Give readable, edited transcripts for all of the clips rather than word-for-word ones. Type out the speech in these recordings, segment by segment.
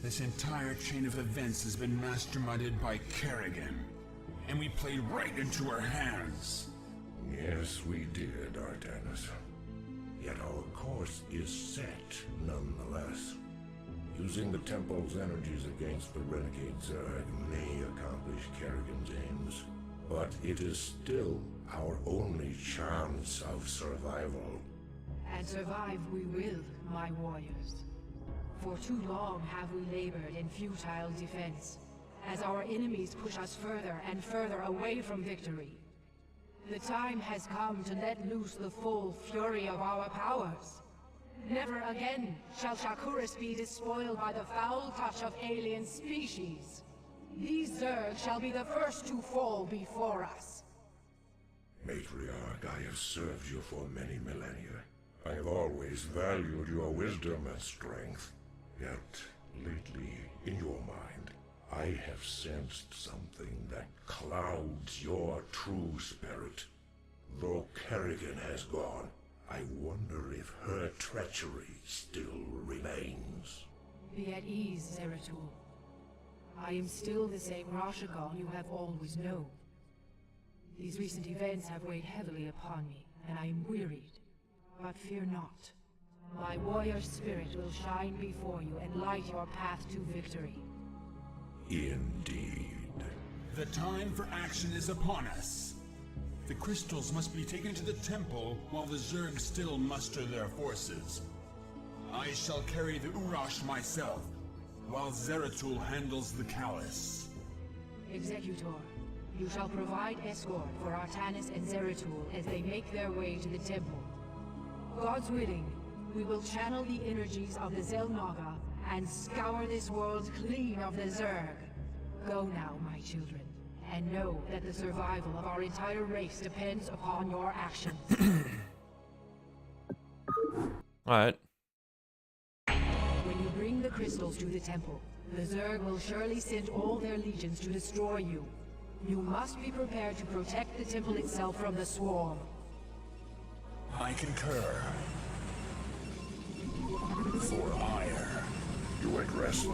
This entire chain of events has been masterminded by Kerrigan, and we played right into her hands. Yes, we did, Artanis. Yet our course is set, nonetheless. Using the Temple's energies against the Renegade Zerg may accomplish Kerrigan's aims, but it is still our only chance of survival. And survive we will, my warriors. For too long have we labored in futile defense, as our enemies push us further and further away from victory. The time has come to let loose the full fury of our powers. Never again shall Shakuris be despoiled by the foul touch of alien species. These Zerg shall be the first to fall before us. Matriarch, I have served you for many millennia. I have always valued your wisdom and strength. Yet, lately, in your mind, I have sensed something that clouds your true spirit. Though Kerrigan has gone, I wonder if her treachery still remains. Be at ease, Zeratul. I am still the same Rashagon you have always known. These recent events have weighed heavily upon me, and I am wearied. But fear not. My warrior spirit will shine before you and light your path to victory. Indeed. The time for action is upon us. The crystals must be taken to the temple while the Zerg still muster their forces. I shall carry the Urash myself, while Zeratul handles the Callus. Executor, you shall provide escort for Artanis and Zeratul as they make their way to the temple. God's willing, we will channel the energies of the Zelnaga and scour this world clean of the Zerg. Go now, my children, and know that the survival of our entire race depends upon your actions. Alright. When you bring the crystals to the temple, the Zerg will surely send all their legions to destroy you. You must be prepared to protect the temple itself from the swarm. I concur. For ire. You address me.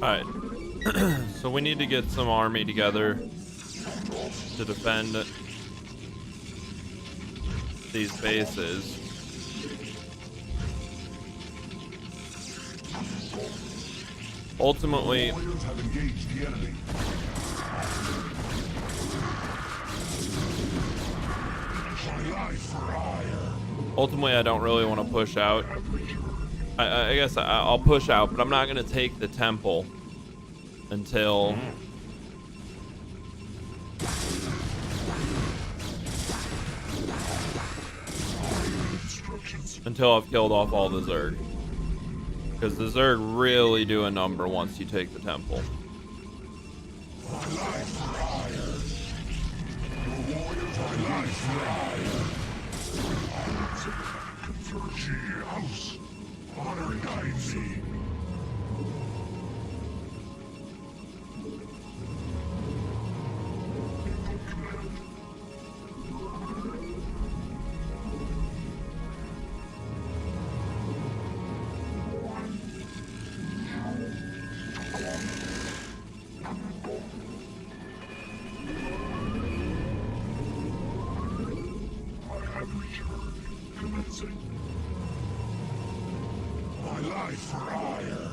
Alright. So we need to get some army together to defend these bases. Ultimately, I don't really want to push out. I guess I'll push out, but I'm not going to take the temple until I've killed off all the Zerg. Because the Zerg really do a number once you take the temple. Honor guides me. I have returned, commencing. My life for ire!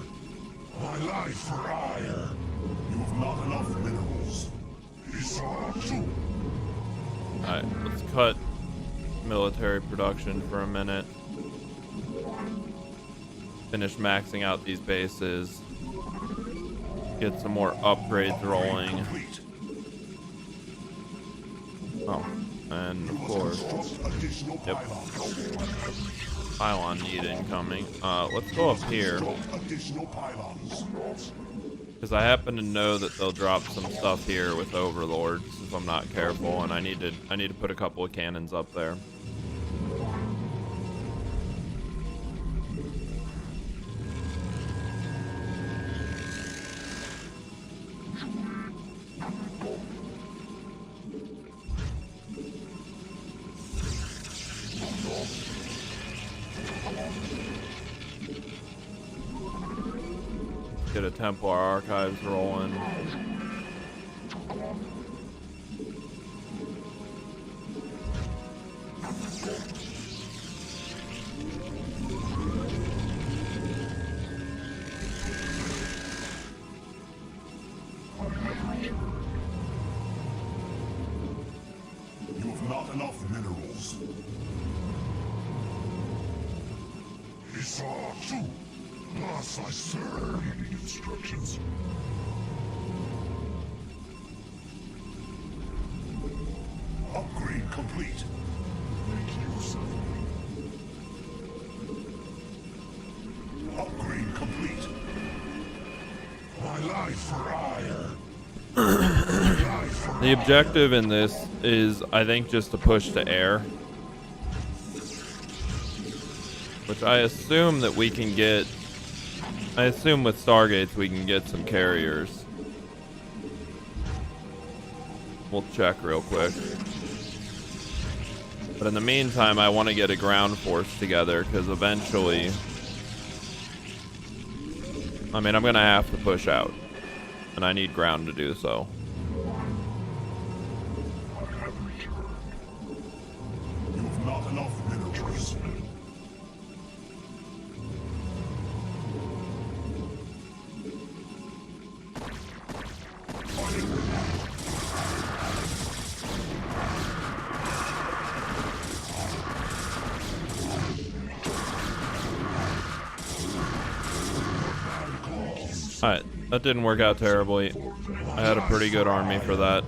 My life for ire! You've not enough minerals. Isar too. Alright, let's cut military production for a minute. Finish maxing out these bases. Get some more upgrades rolling. Oh, and of course, yep. Pylon need incoming. Let's go up here. Because I happen to know that they'll drop some stuff here with overlords if I'm not careful, and I need to put a couple of cannons up there. Get a Templar archives rolling. You have not enough minerals. Isatu, thus I serve. Any instructions? Upgrade complete. Make use of me. Upgrade complete. My life for hire. The objective in this is, I think, just to push to air. Which I assume that we can get. I assume with Stargates we can get some carriers. We'll check real quick. But in the meantime, I want to get a ground force together, because eventually, I mean, I'm going to have to push out. And I need ground to do so. You have not enough minerals. Alright, that didn't work out terribly. I had a pretty good army for that.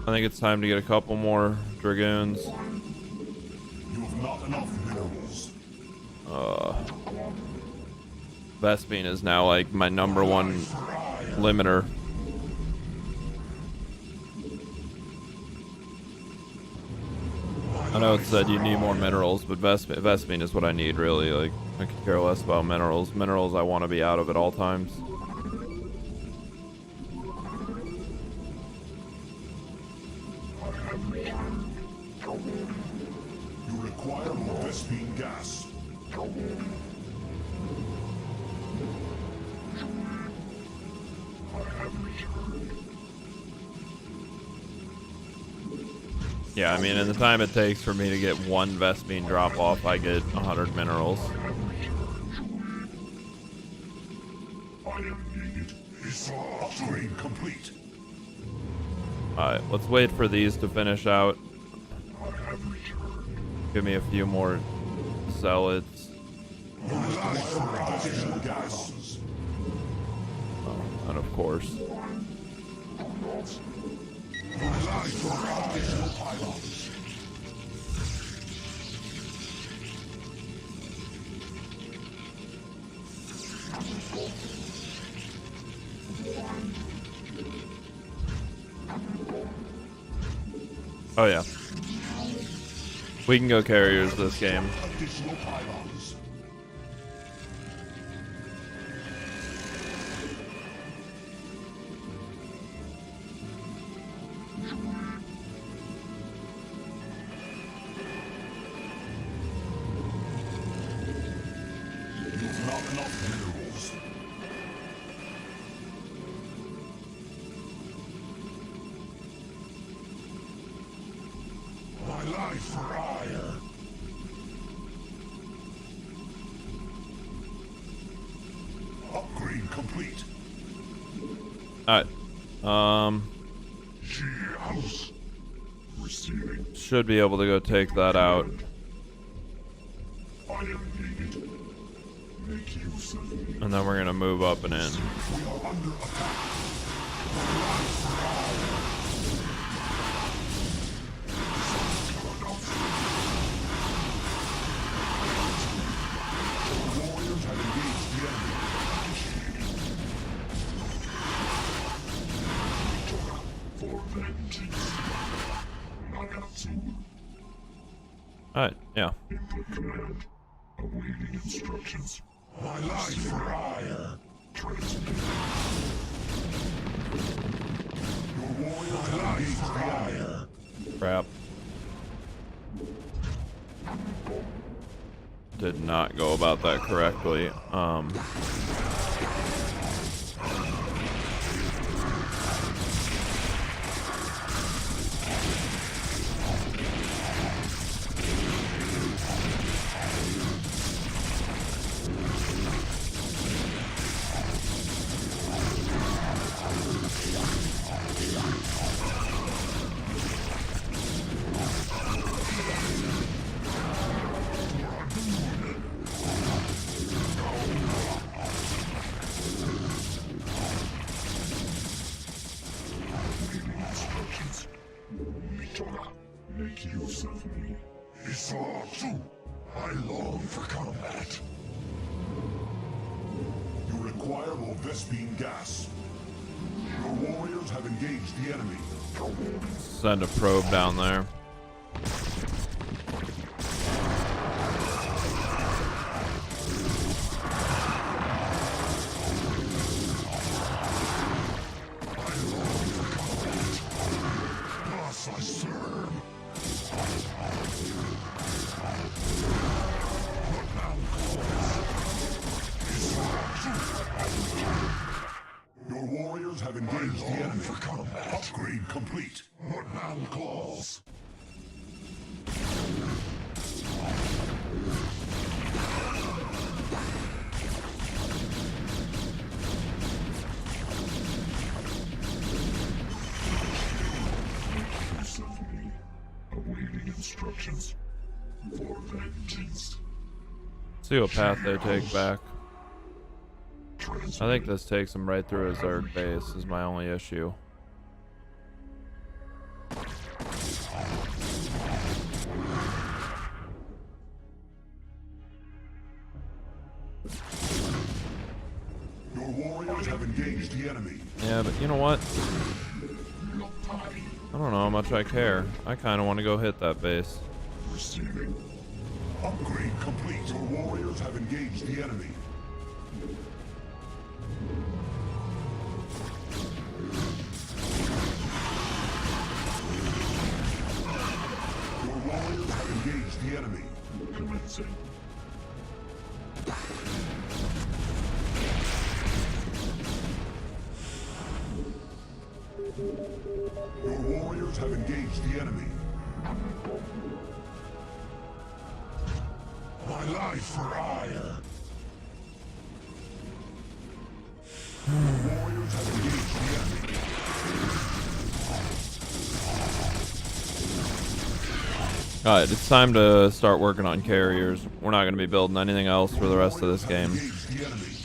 I think it's time to get a couple more dragoons. You have not enough minerals. Vespene is now like my #1 limiter. I know it said you need more minerals, but Vespene is what I need, really. Like, I could care less about minerals. Minerals I want to be out of at all times. You require more Vespene gas. Yeah, I mean, in the time it takes for me to get one Vespene drop off, I get 100 minerals. I am needed. Upgrade complete. Alright, let's wait for these to finish out. Give me a few more zealots. Oh, and of course. Oh yeah. We can go carriers this game. Additional pylons. You've not enough minerals. My life for hire. Upgrade complete. Alright. She house. should be able to go take that out. I am needed. Make use of me. And then we're gonna move up and in. We are under attack. Warriors have engaged the enemy. For vengeance. Nagatsu. Alright, yeah. Input command. Awaiting instructions. My life for hire. Transmit. Your warriors have engaged the enemy. Crap. Did not go about that correctly. Make use of me. Isatsu, I long for combat. You require more Vespine gas. Your warriors have engaged the enemy. Send a probe down there. I serve. Your warriors have engaged the enemy. For combat. Upgrade complete. What now calls? Awaiting instructions for vengeance. See what path they take back. I think this takes them right through a Zerg base is my only issue. Your warriors have engaged the enemy. Yeah, but you know what? I don't know how much I care. I kind of want to go hit that base. Receiving. Upgrade complete. Your warriors have engaged the enemy. Your warriors have engaged the enemy. Commencing. Your warriors have engaged the enemy. My life for hire. Your warriors have engaged the enemy. Alright, it's time to start working on carriers. We're not going to be building anything else for the rest of this game. Engaged the enemy.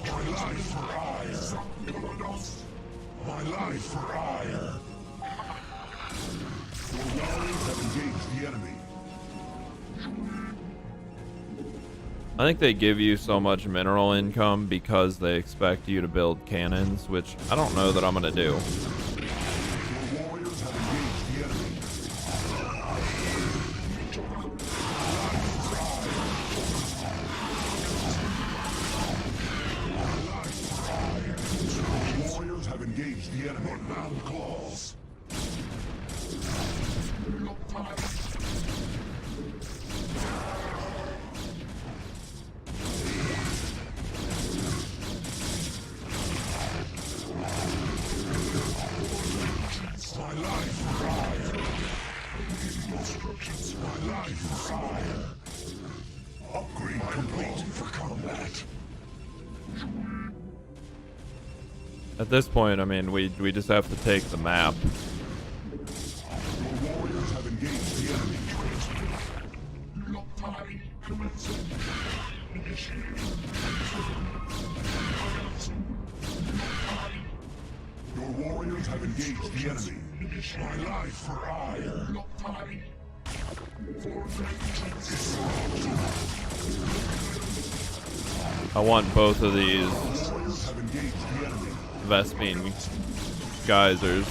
My life for hire. My life for hire. Your warriors have engaged the enemy. I think they give you so much mineral income because they expect you to build cannons, which I don't know that I'm going to do. Your warriors have engaged the enemy. Your warriors have engaged the enemy. Now claws. My life for hire. Awaiting instructions. My life for hire. Upgrade complete for combat. At this point, I mean, we just have to take the map. Your warriors have engaged the enemy. My life for hire. I want both of these Warriors have engaged the enemy. Vespine geysers.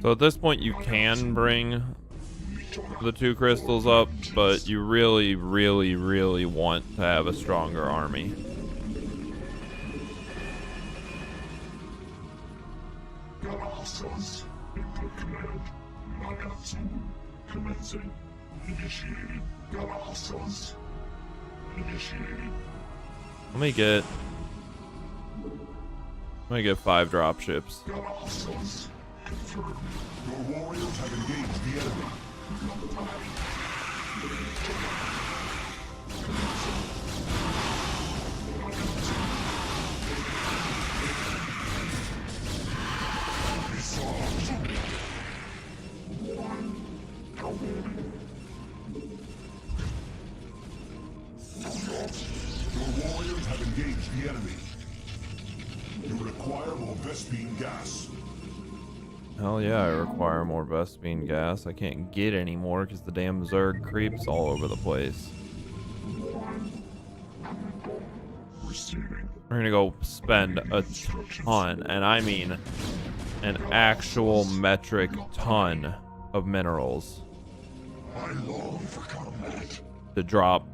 So at this point you can bring the 2 crystals up, but you really, really, really want to have a stronger army. Let me get 5 drop ships. Your warriors have engaged the enemy. Your warriors have engaged the enemy. You require more Vespine gas. Hell yeah, I require more Vespine gas. I can't get any more because the damn Zerg creeps all over the place. We're gonna go spend a ton, and I mean an actual metric ton of minerals I long for combat. to drop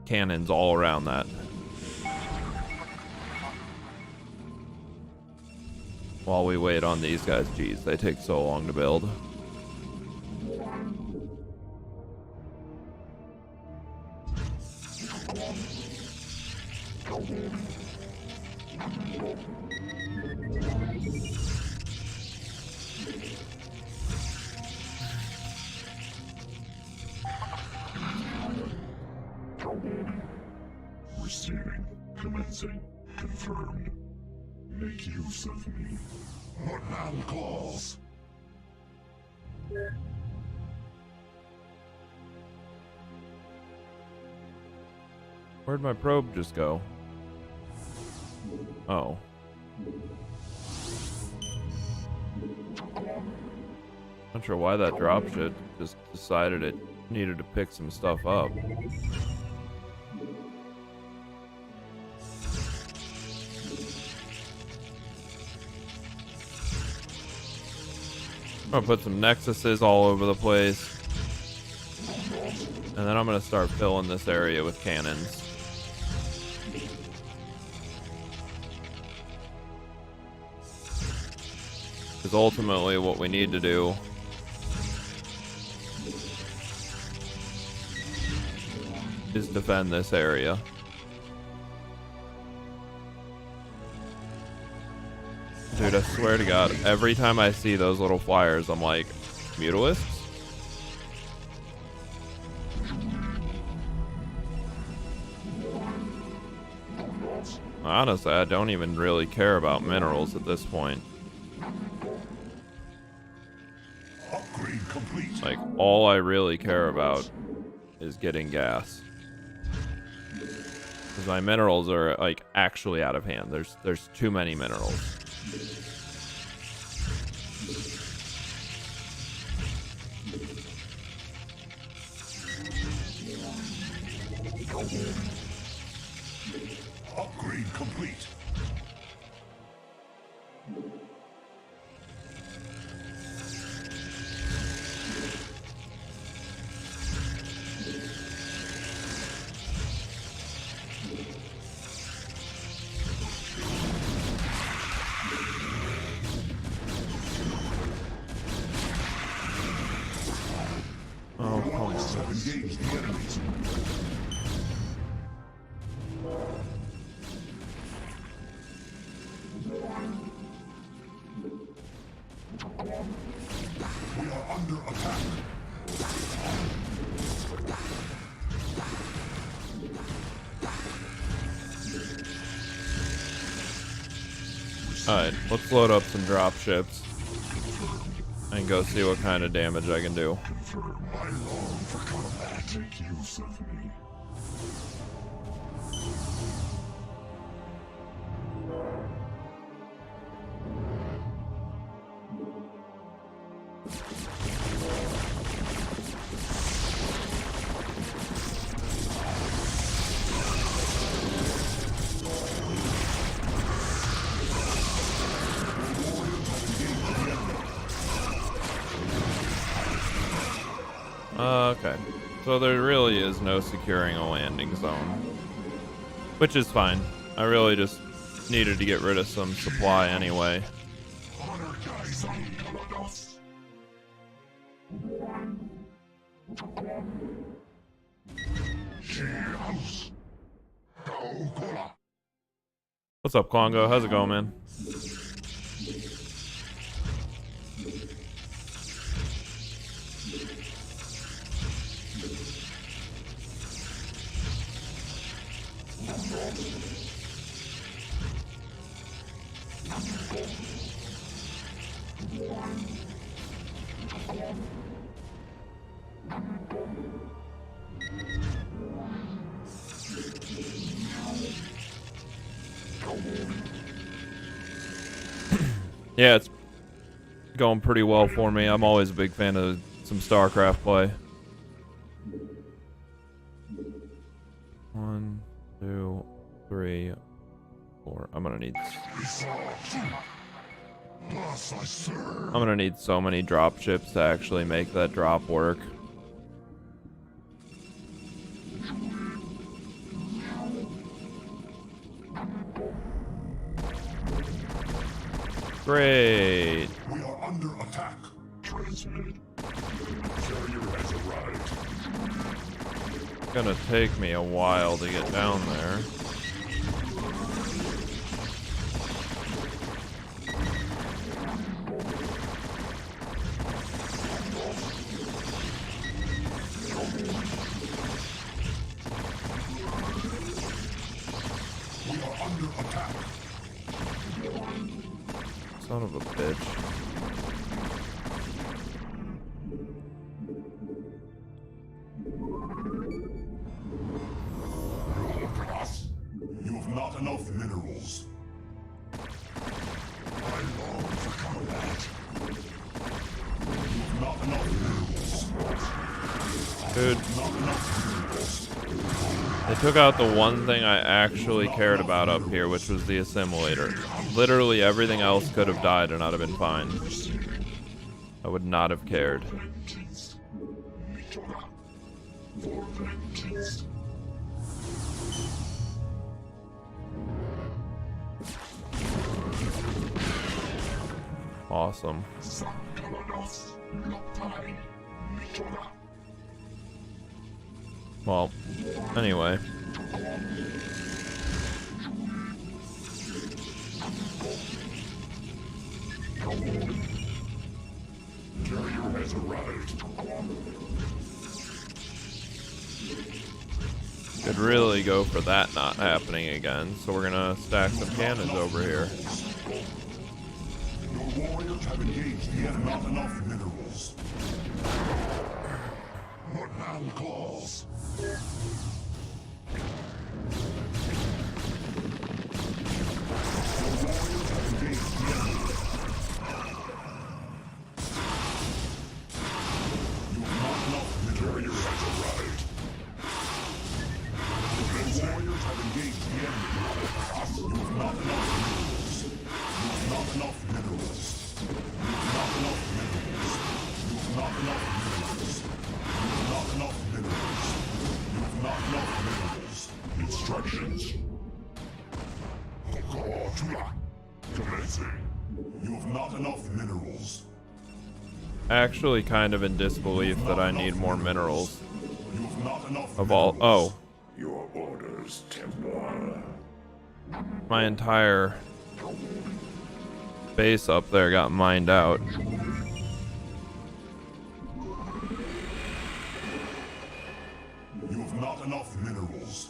cannons all around that. While we wait on these guys, geez, they take so long to build. Receiving. Commencing. Confirmed. Make use of me. What man calls? Where'd my probe just go? Oh. Not sure why that dropship just decided it needed to pick some stuff up. I'm gonna put some nexuses all over the place. And then I'm gonna start filling this area with cannons. Because ultimately what we need to do is defend this area. Dude, I swear to God, every time I see those little flyers, I'm like, Mutalisks? Honestly, I don't even really care about minerals at this point. Upgrade complete. Like, all I really care about is getting gas. Because my minerals are, like, actually out of hand. There's too many minerals. Upgrade complete. Oh, come on. Have engaged the enemies. Alright, let's load up some drop ships and go see what kind of damage I can do. I long for combat. Take use of me. Okay, so there really is no securing a landing zone, which is fine. I really just needed to get rid of some supply anyway. What's up, Klongo? How's it going, man? Yeah, it's going pretty well for me. I'm always a big fan of some Starcraft play. 1, 2, 3, 4. I'm gonna need so many drop ships to actually make that drop work. Great. We are under attack. Transmitted. Carrier has arrived. It's gonna take me a while to get down there. We are under attack. Son of a bitch. You have not enough minerals. I long for combat. You have not enough minerals. Dude. They took out the one thing I actually cared about up here, which was the assimilator. Literally everything else could have died and I'd have been fine. I would not have cared. Awesome. Well, anyway. Carrier has arrived. Could really go for that not happening again, so we're gonna stack some cannons over here. Your warriors have engaged the enemy. Not enough minerals. What man calls? Instructions. Commencing. You have not enough minerals. Actually kind of in disbelief that I need more minerals. You have not enough Of all... Oh. Your orders, Templar. My entire base up there got mined out. You have not enough minerals.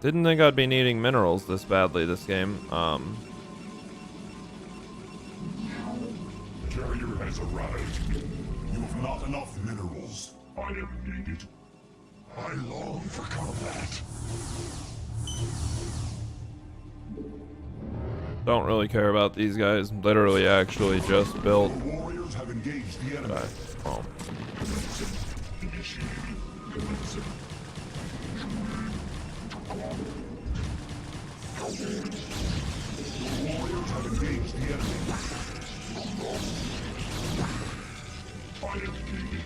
Didn't think I'd be needing minerals this badly this game. has arrived. You have not enough minerals. I am needed. I long for combat. Don't really care about these guys. Literally, actually just built. The warriors have engaged the enemy. Oh. The warriors have engaged the enemy. I am needed.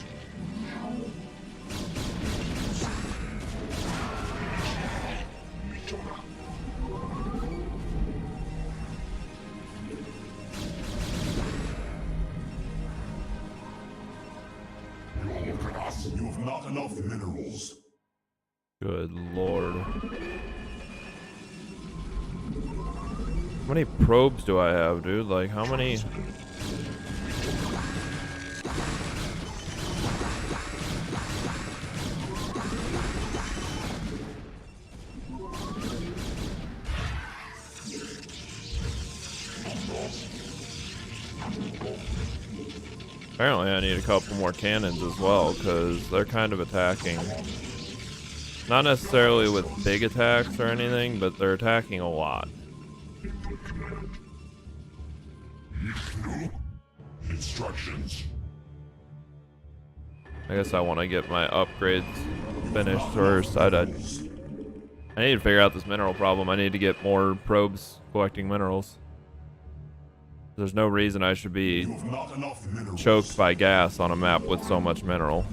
You have not enough minerals. Good lord. How many probes do I have, dude? Like, how many? Apparently I need a couple more cannons as well, because they're kind of attacking. Not necessarily with big attacks or anything, but they're attacking a lot. Instructions. I guess I want to get my upgrades finished first. I need to figure out this mineral problem. I need to get more probes collecting minerals. There's no reason I should be choked by gas on a map with so much mineral.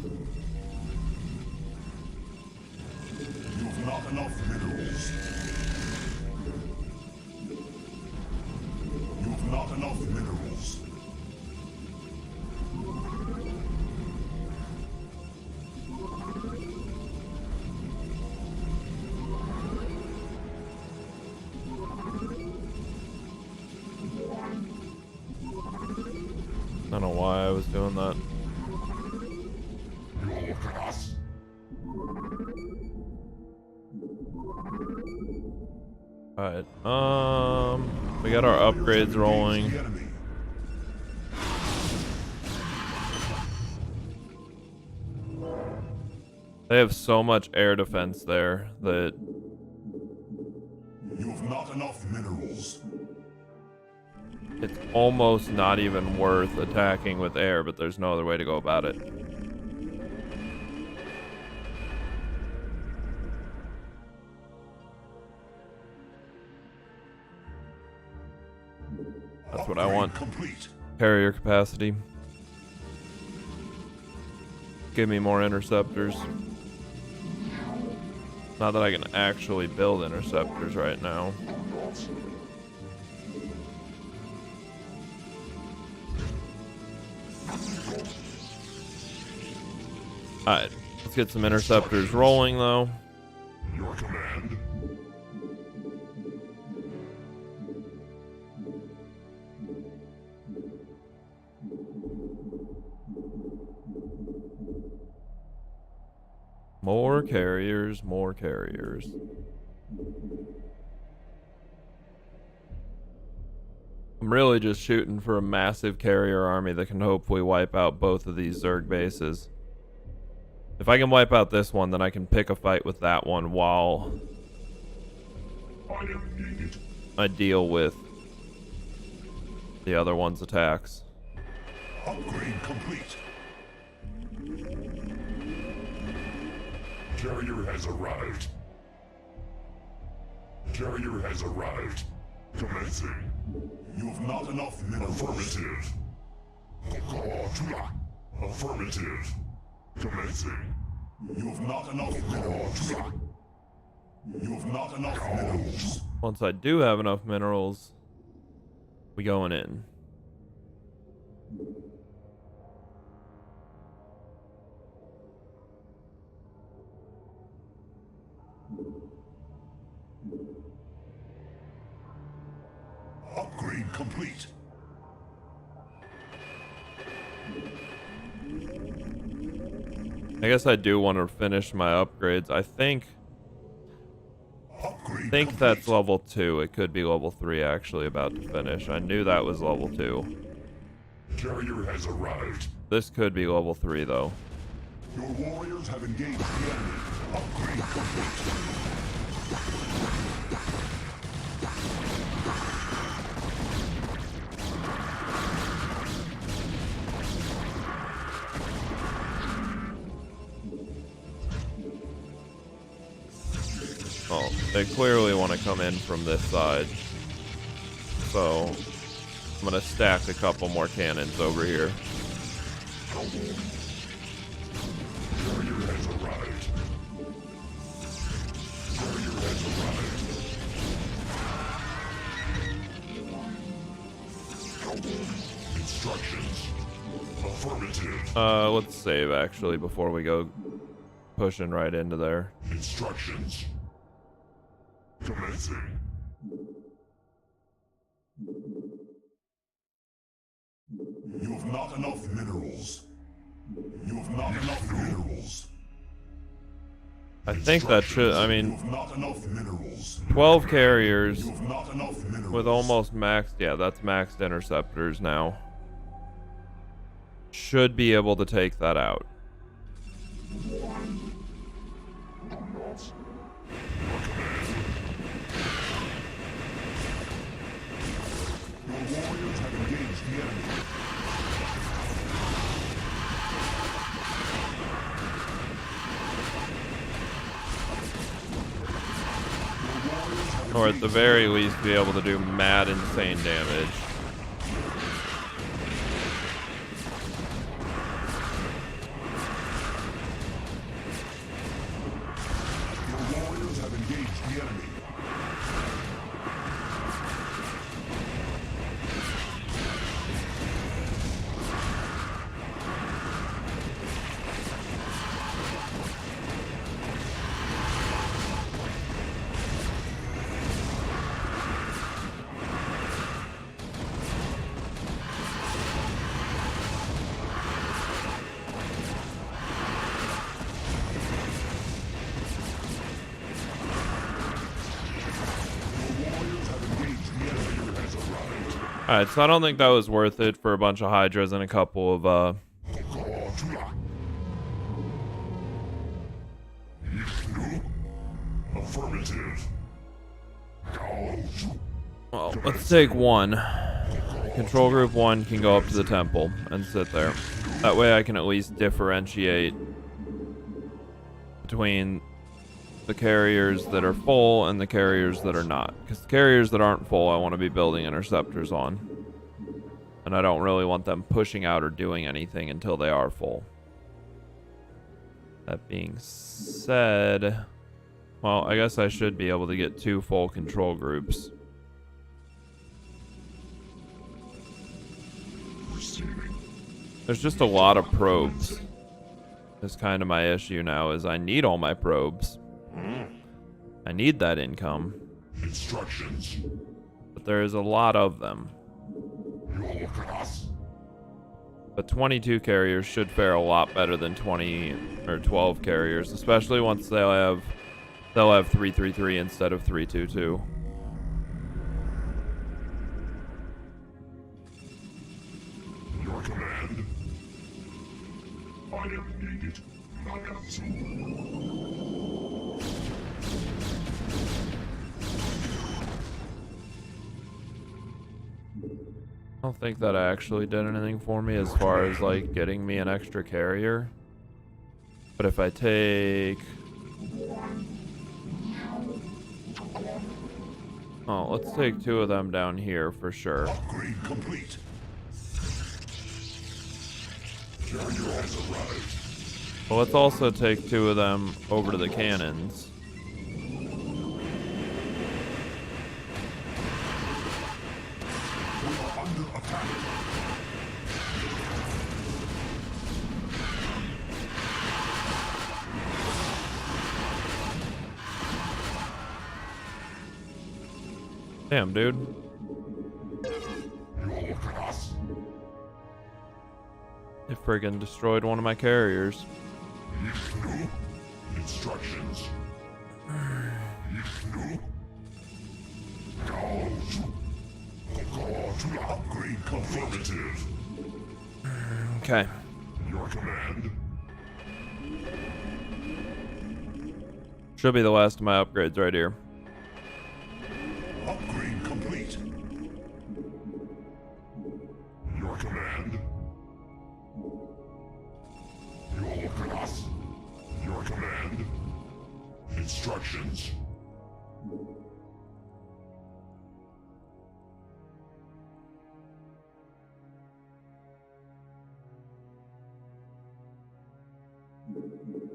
You have not enough minerals. You have not enough minerals. I don't know why I was doing that. Alright, we got our upgrades rolling. They have so much air defense there that You have not enough minerals. it's almost not even worth attacking with air, but there's no other way to go about it. That's what I want. Complete. Carrier capacity. Give me more interceptors. Not that I can actually build interceptors right now. Alright, let's get some interceptors rolling though. Your command. More carriers, more carriers. I'm really just shooting for a massive carrier army that can hopefully wipe out both of these Zerg bases. If I can wipe out this one, then I can pick a fight with that one while I deal with the other one's attacks. Upgrade complete. Carrier has arrived. Carrier has arrived. Commencing. You have not enough minerals. Affirmative. Affirmative. Commencing. You have not enough minerals. You have not enough minerals. Once I do have enough minerals, we going in. Upgrade complete. I guess I do want to finish my upgrades. I think that's level 2. It could be level 3 actually about to finish. I knew that was level 2. Carrier has arrived. This could be level 3 though. Your warriors have engaged the enemy. Upgrade complete. Well, they clearly want to come in from this side. So, I'm going to stack a couple more cannons over here. Carrier has arrived. Carrier has arrived. Instructions. Affirmative. Let's save actually before we go pushing right into there. Instructions. Commencing. You have not enough minerals. You have not enough minerals. I think that should, I You mean, have not enough minerals. 12 carriers You have not enough minerals. with almost maxed, yeah, that's maxed interceptors now. Should be able to take that out. Your warriors have engaged the enemy. Or at the very least be able to do mad insane damage. Your warriors have engaged the enemy. Alright, so I don't think that was worth it for a bunch of Hydras and a couple of, Affirmative. well, let's take one. Control Group 1 can go up to the temple and sit there. That way I can at least differentiate between the carriers that are full and the carriers that are not. Because the carriers that aren't full I want to be building interceptors on. And I don't really want them pushing out or doing anything until they are full. That being said, well, I guess I should be able to get 2 full control groups. There's just a lot of probes. That's kind of my issue now, is I need all my probes. I need that income. Instructions. But there is a lot of them. But 22 carriers should fare a lot better than 20 or 12 carriers, especially once they'll have 333 instead of 322. Your command. I am needed. I don't think that actually did anything for me as far as like getting me an extra carrier. But if I take... oh, let's take 2 of them down here for sure. Upgrade complete. Carrier has arrived. But let's also take 2 of them over to the cannons. We are under attack. Damn, dude. Your class. They friggin' destroyed one of my carriers. Instructions. Upgrade confirmative. Okay. Your command. Should be the last of my upgrades right here. Upgrade complete. Your command. You will look at us. Your command. Instructions.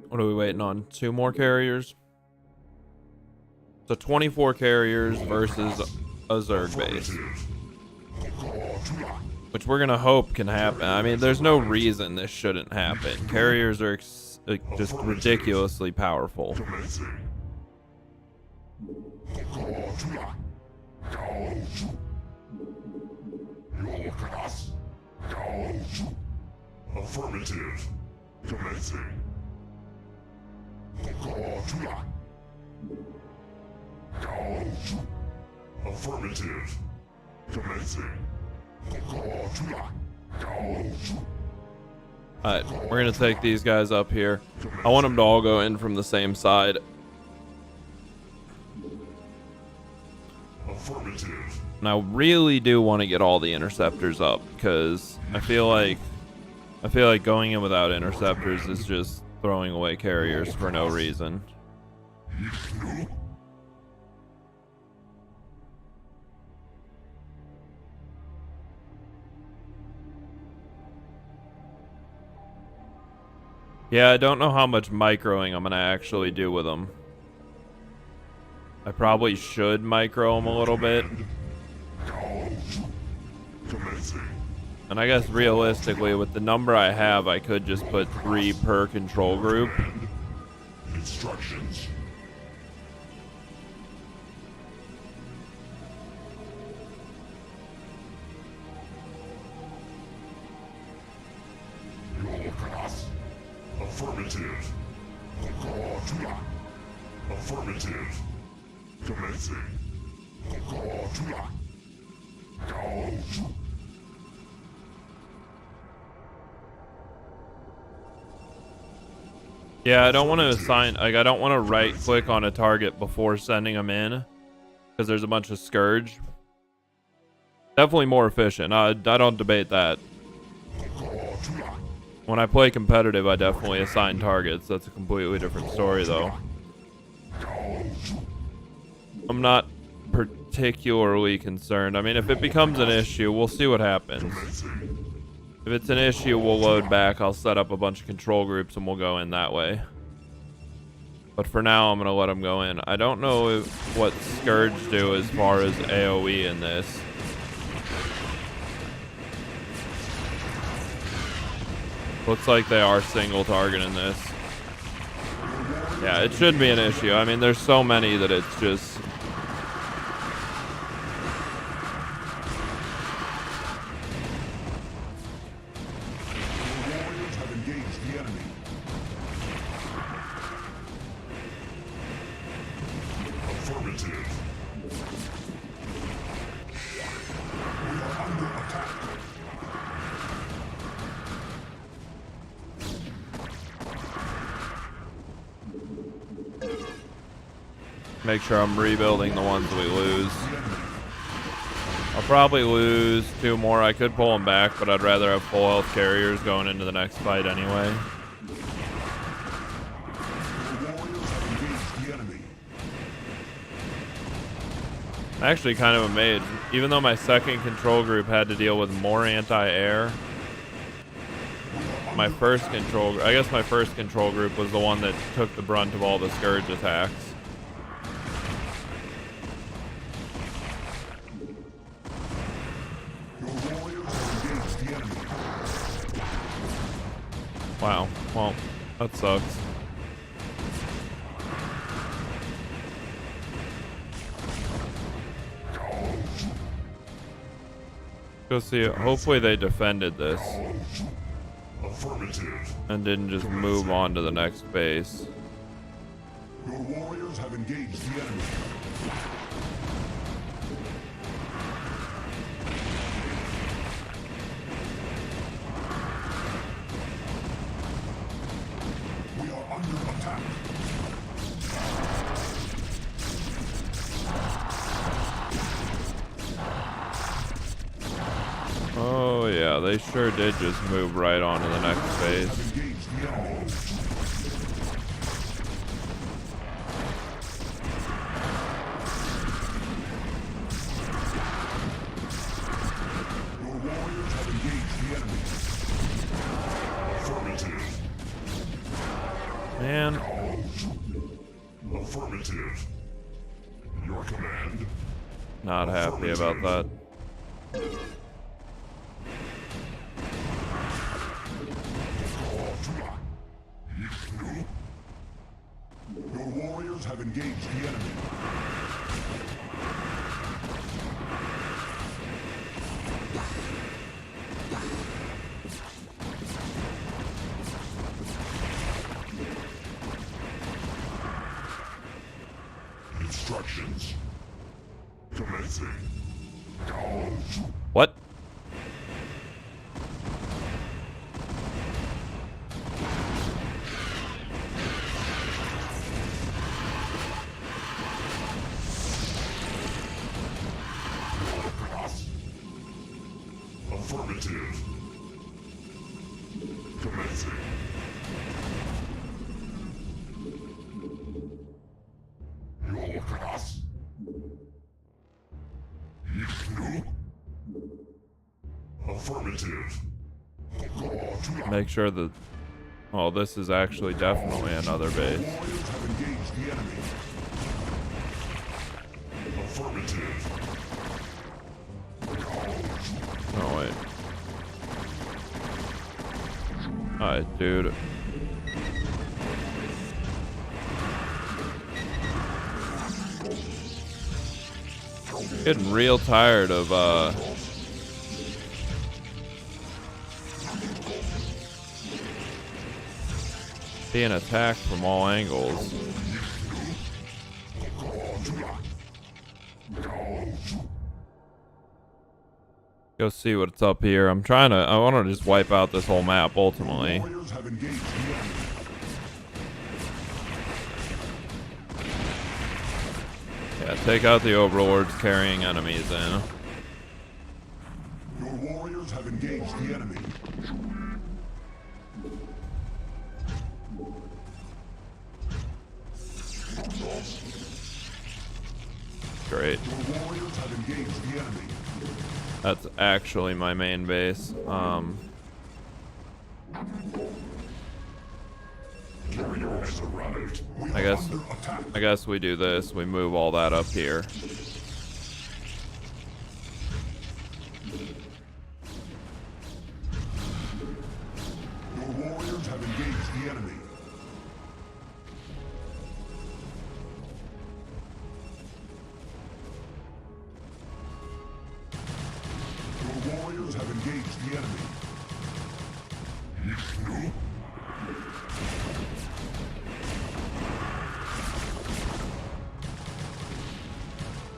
What are we waiting on? 2 more carriers? So 24 carriers versus a Zerg base. Which we're gonna hope can happen. I mean, there's no reason this shouldn't happen. Carriers are just ridiculously powerful. Affirmative. Commencing. Affirmative. Commencing. Alright, we're gonna take these guys up here. I want them to all go in from the same side. Affirmative. And I really do want to get all the interceptors up because I feel like going in without interceptors is just throwing away carriers for no reason. Yeah, I don't know how much microing I'm gonna actually do with them. I probably should micro them a little bit. And I guess realistically, with the number I have, I could just put 3 per control group. Instructions. Affirmative. Affirmative. Commencing. Yeah, I don't want to assign, like, I don't want to right click on a target before sending them in because there's a bunch of Scourge. Definitely more efficient. I don't debate that. When I play competitive, I definitely assign targets. That's a completely different story, though. I'm not particularly concerned. I mean, if it becomes an issue, we'll see what happens. If it's an issue, we'll load back. I'll set up a bunch of control groups and we'll go in that way. But for now, I'm going to let them go in. I don't know what Scourge do as far as AoE in this. Looks like they are single target in this. Yeah, it shouldn't be an issue. I mean, there's so many that it's just... Make sure I'm rebuilding the ones we lose. I'll probably lose 2 more. I could pull them back, but I'd rather have full health carriers going into the next fight anyway. I'm actually kind of amazed. Even though my second control group had to deal with more anti-air, my first control group was the one that took the brunt of all the Scourge attacks. Wow, well, that sucks. Go see it. Hopefully they defended this and didn't just move on to the next base. Your warriors have engaged the enemy. yeah, they sure did just move right on to the next phase. Man. Affirmative. Your command. Not happy about that. Your warriors have engaged the enemy. Instructions. Commencing. What? Affirmative. Commencing. Your class. Affirmative. Make sure that... Oh, this is actually definitely another base. Warriors have engaged the enemy. Affirmative. Oh, wait. Alright, dude. Getting real tired of, being attacked from all angles. Go see what's up here. I want to just wipe out this whole map ultimately. Warriors have engaged the enemy. Yeah, take out the overlords carrying enemies in. Your warriors have engaged the enemy. Great. Your warriors have engaged the enemy. That's actually my main base. Carrier has arrived. We I are guess under attack. I guess we do this. We move all that up here. Your warriors have engaged the enemy. Your warriors have engaged the enemy.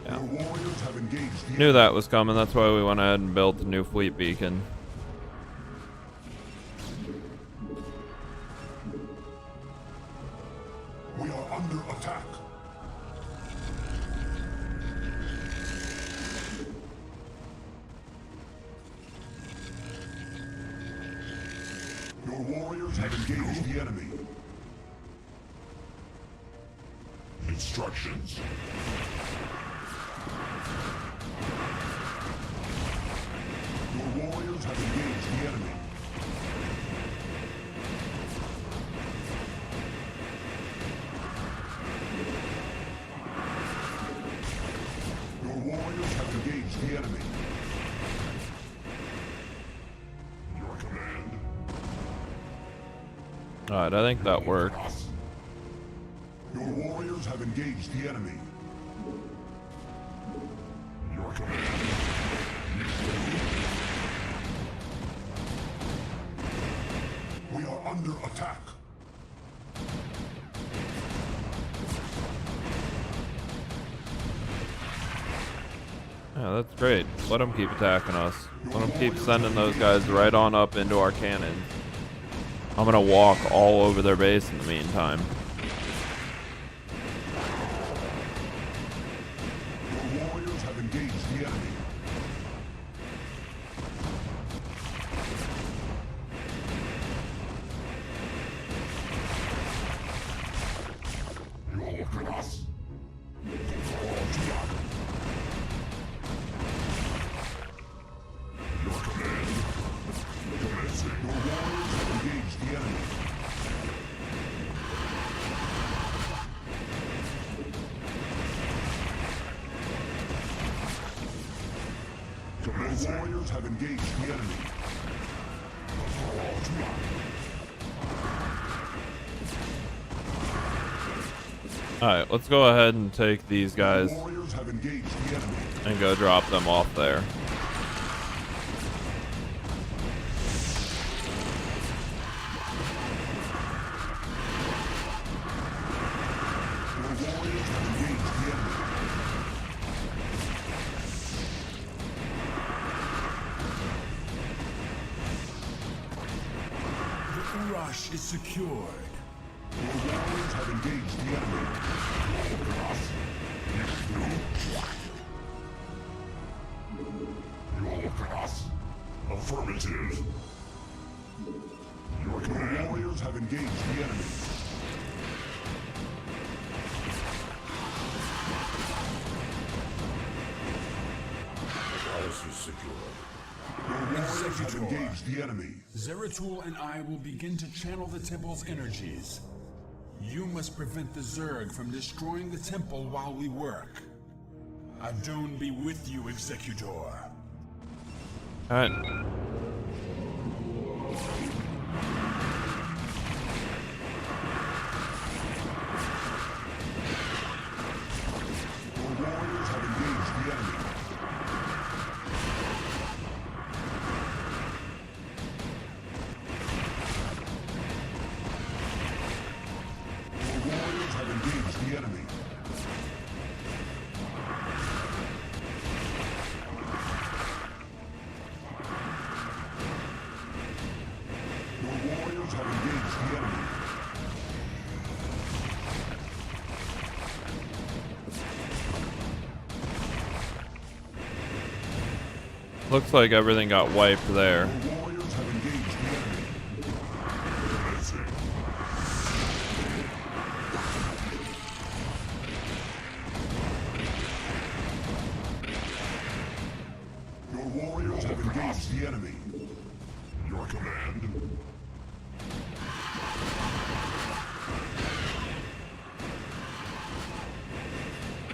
Your warriors have engaged the Knew that was coming. That's why we went ahead and built a new fleet beacon. We are under attack. Your warriors have engaged the enemy. Instructions. Your warriors have engaged the enemy. Your warriors have engaged the enemy. Your command. Alright, I think that worked. Your warriors have engaged the enemy. Your command. We are under attack. Yeah, that's great. Let them keep attacking us. Let them keep sending those guys right on up into our cannons. I'm gonna walk all over their base in the meantime. Your warriors have engaged the enemy. warriors have engaged the enemy. Alright, let's go ahead and take these guys Warriors have engaged the enemy. and go drop them off there. The Urash is secured. Your warriors have engaged the enemy. Affirmative. Your warriors have engaged the enemy. The palace is secured. Your warriors have engaged the enemy. Zeratul and I will begin to channel the temple's energies. You must prevent the Zerg from destroying the temple while we work. Adon be with you, Executor. Alright. Your warriors have engaged the enemy. Your warriors have engaged the enemy. Your warriors have engaged the enemy. Looks like everything got wiped there. Your warriors have engaged the enemy. Your warriors have engaged the enemy. Your command.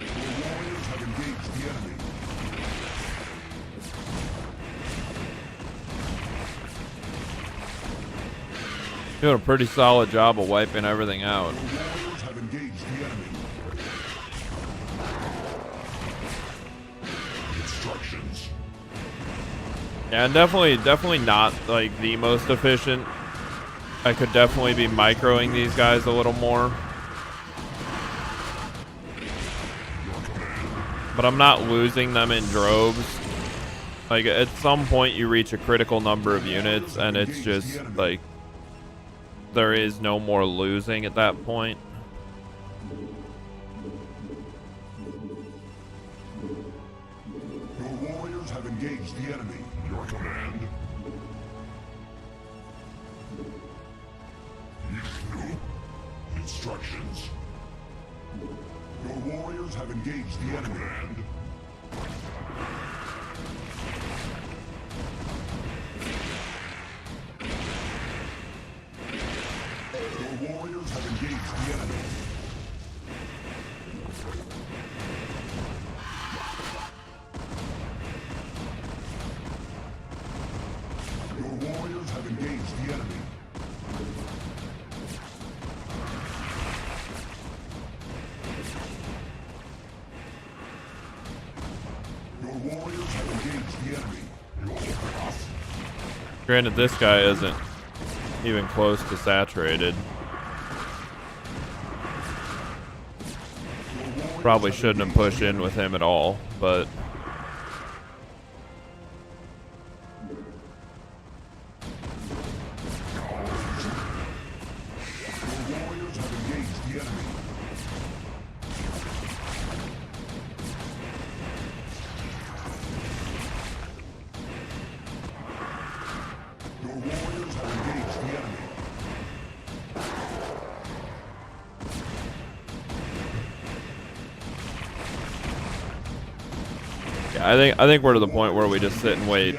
Your warriors have engaged the enemy. Doing a pretty solid job of wiping everything out. Your warriors have engaged the enemy. Instructions. Yeah, definitely not like the most efficient. I could definitely be microing these guys a little more. But I'm not losing them in droves. Like at some point you reach a critical number of units and it's just like there is no more losing at that point. Your warriors have engaged the enemy. Your command. Instructions. Your warriors have engaged the enemy. Command. Your warriors have engaged the enemy. Your warriors have engaged the enemy. Your warriors have engaged the enemy. Granted, this guy isn't even close to saturated. Probably shouldn't have pushed in with him at all, but Your warriors have engaged the enemy. Your warriors have engaged the enemy. yeah, I think we're to the point where we just sit and wait.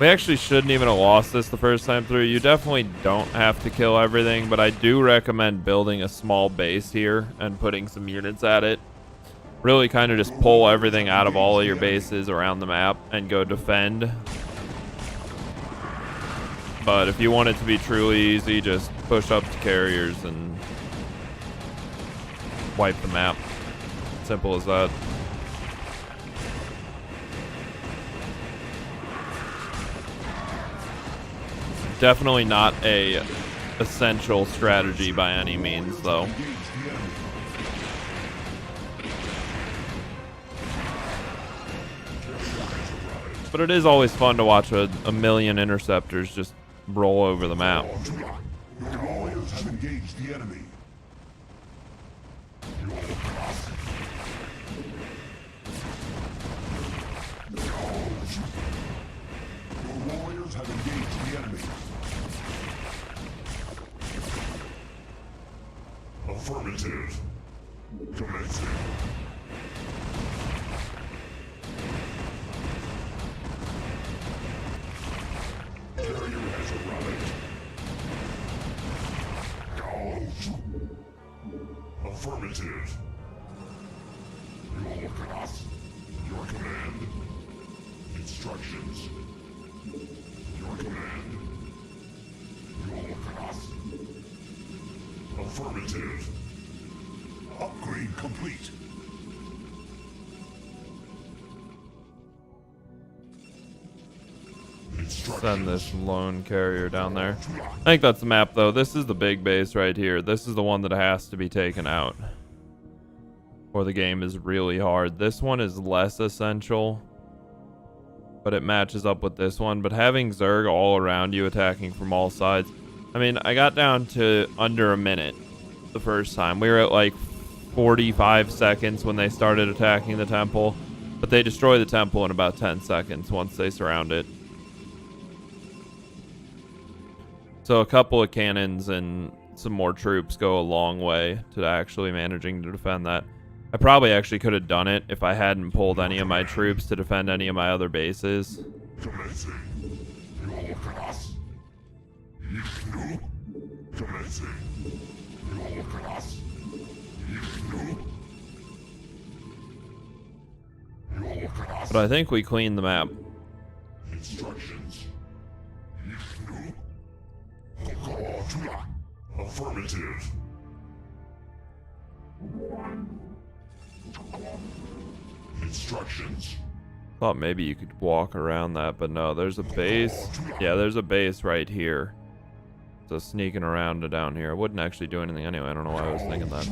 We actually shouldn't even have lost this the first time through. You definitely don't have to kill everything, but I do recommend building a small base here and putting some units at it. really kind of just pull everything out of all of your bases around the map and go defend. But if you want it to be truly easy, just push up to carriers and wipe the map. Simple as that. Definitely not a essential strategy by any means, though. But it is always fun to watch a million interceptors just roll over the map. Your warriors have engaged the enemy. Your warriors have engaged the enemy. Affirmative. Commencing. Carrier has arrived. Gouge. Affirmative. Your class. Your command. Instructions. Your command. Your class. Affirmative. Upgrade complete. Send this lone carrier down there. I think that's the map, though. This is the big base right here. This is the one that has to be taken out, or the game is really hard. This one is less essential, but it matches up with this one. But having Zerg all around you attacking from all sides, I mean, I got down to under a minute the first time. We were at like 45 seconds when they started attacking the temple, but they destroy the temple in about 10 seconds once they surround it. So a couple of cannons and some more troops go a long way to actually managing to defend that. I probably actually could have done it if I hadn't pulled any of my troops to defend any of my other bases. Commencing. Your class. Yishnu. Commencing. Your class. Yishnu. Your class. But I think we cleaned the map. Instructions. Yishnu. Affirmative. Instructions. Thought maybe you could walk around that, but no, there's a base. Yeah, there's a base right here. So sneaking around to down here. I wouldn't actually do anything anyway. I don't know why I was thinking that.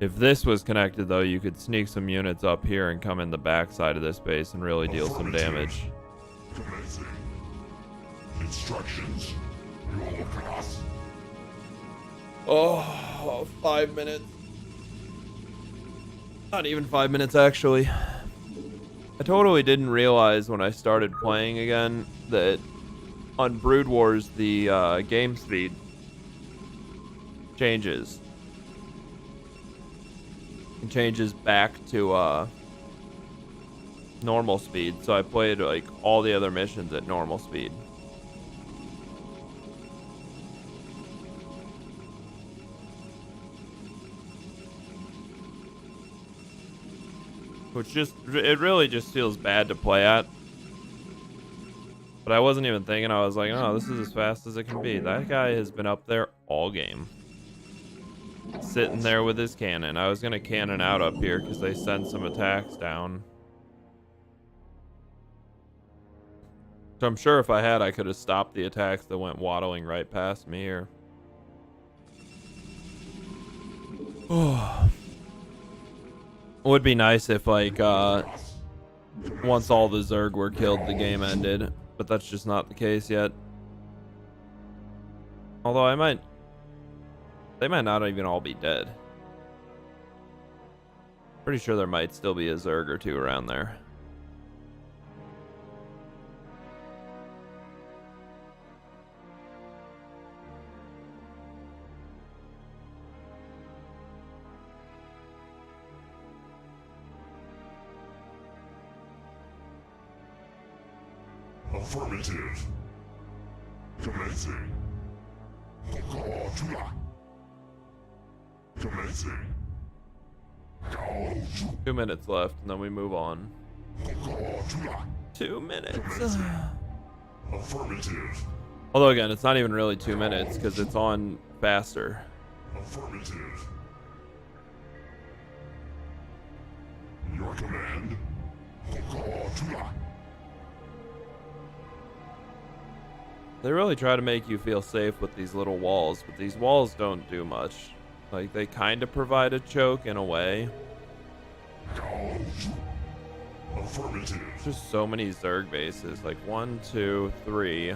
If this was connected, though, you could sneak some units up here and come in the backside of this base and really deal some damage. Commencing. Instructions. Your class. Oh, 5 minutes. Not even 5 minutes, actually. I totally didn't realize when I started playing again that on Brood Wars the game speed changes. It changes back to normal speed, so I played like all the other missions at normal speed. Which it really just feels bad to play at. But I wasn't even thinking. I was like, oh, this is as fast as it can be. That guy has been up there all game. Sitting there with his cannon. I was going to cannon out up here because they sent some attacks down. So I'm sure if I had, I could have stopped the attacks that went waddling right past me here. Oh. Would be nice if, like, once all the Zerg were killed, the game ended. But that's just not the case yet. Although they might not even all be dead. Pretty sure there might still be a Zerg or two around there. Affirmative. Commencing. Commencing. Gouge. 2 minutes left, and then we move on. 2 minutes. Affirmative. Although again, it's not even really 2 minutes because it's on faster. Affirmative. Your command. They really try to make you feel safe with these little walls, but these walls don't do much. Like, they kind of provide a choke in a way. Affirmative. Just so many Zerg bases. Like 1, 2, 3.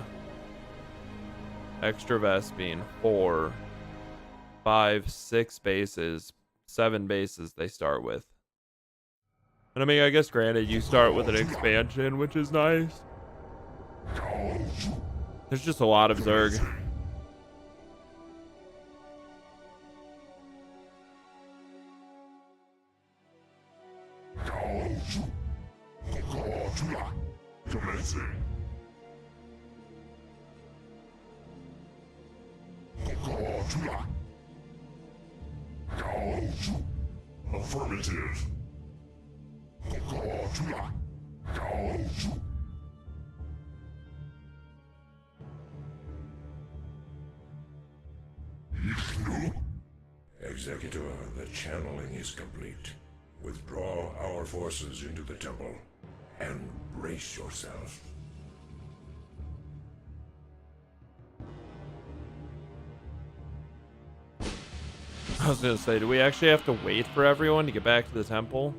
Extra Vespene. 4, 5, 6 bases. 7 bases they start with. And I mean, I guess granted, you start with an expansion, which is nice. There's just a lot of Zerg. Commencing. Affirmative. Executor, the channeling is complete. Withdraw our forces into the temple and brace yourself. I was gonna say, do we actually have to wait for everyone to get back to the temple?